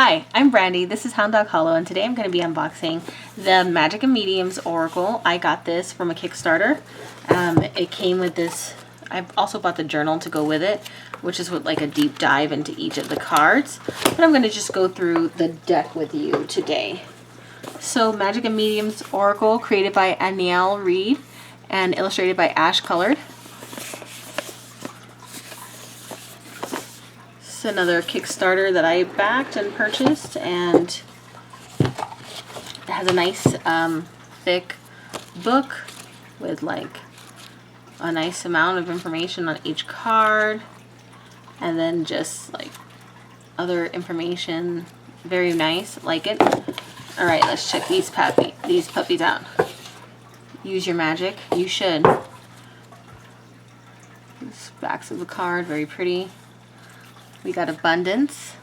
Hi, I'm Brandy. This is Hound Dog Hollow, and today I'm going to be unboxing the Magic and Mediums Oracle. I got this from a Kickstarter. It came with this. I also bought the journal to go with it, which is with like a deep dive into each of the cards. But I'm going to just go through the deck with you today. So, Magic and Mediums Oracle, created by Aniel Reed and illustrated by Ash Colored. It's another Kickstarter that I backed and purchased, and it has a nice thick book with like a nice amount of information on each card, and then just like other information. Very nice, like it. All right, let's check these puppies out. Use your magic. You should. These backs of the card, very pretty. We got abundance,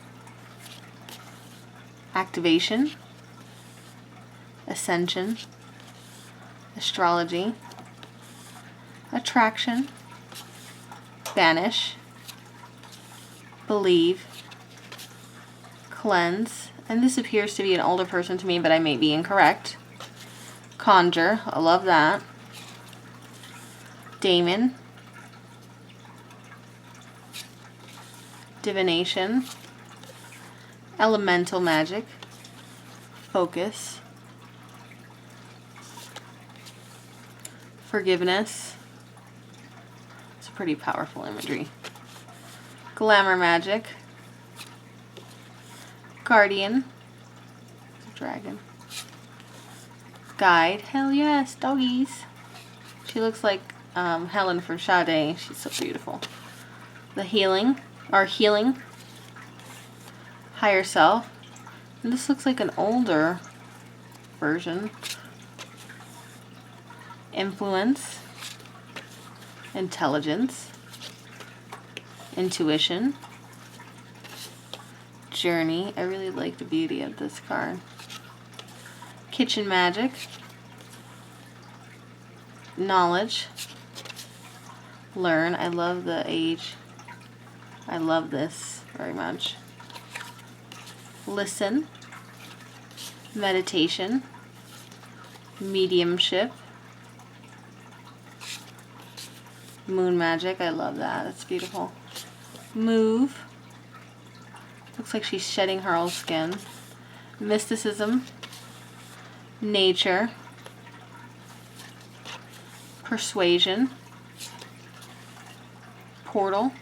activation, ascension, astrology, attraction, banish, believe, cleanse, and this appears to be an older person to me, but I may be incorrect. Conjure, I love that. Daemon, divination, elemental magic, focus, forgiveness. It's pretty powerful imagery. Glamour magic, guardian, it's a dragon, guide, hell yes, doggies. She looks like Helen from Sade. She's so beautiful. The healing, higher self, and this looks like an older version. Influence, intelligence, intuition, journey. I really like the beauty of this card. Kitchen magic, knowledge, learn. I love the age. I love this very much. Listen, meditation, mediumship, moon magic. I love that. That's beautiful. Move. Looks like she's shedding her old skin. Mysticism, nature, persuasion, portal,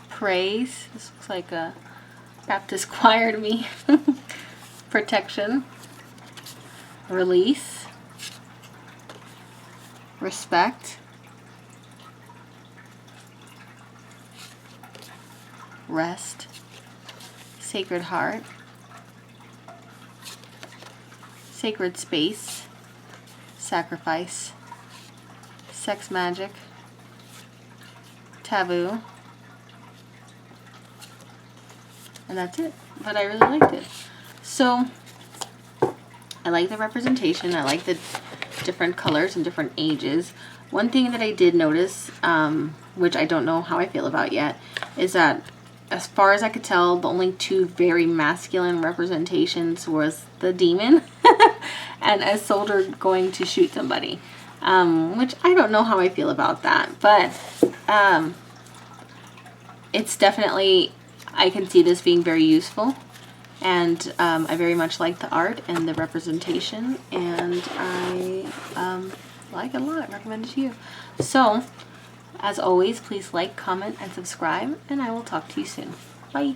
praise. This looks like a Baptist choir to me. Protection, release, respect, rest, sacred heart, sacred space, sacrifice, sex magic, taboo. And that's it. But I really liked it. So, I like the representation. I like the different colors and different ages. One thing that I did notice, which I don't know how I feel about yet, is that as far as I could tell, the only two very masculine representations was the demon and a soldier going to shoot somebody. Which I don't know how I feel about that. But it's definitely... I can see this being very useful, and I very much like the art and the representation, and I like it a lot. I recommend it to you. So, as always, please like, comment, and subscribe, and I will talk to you soon. Bye!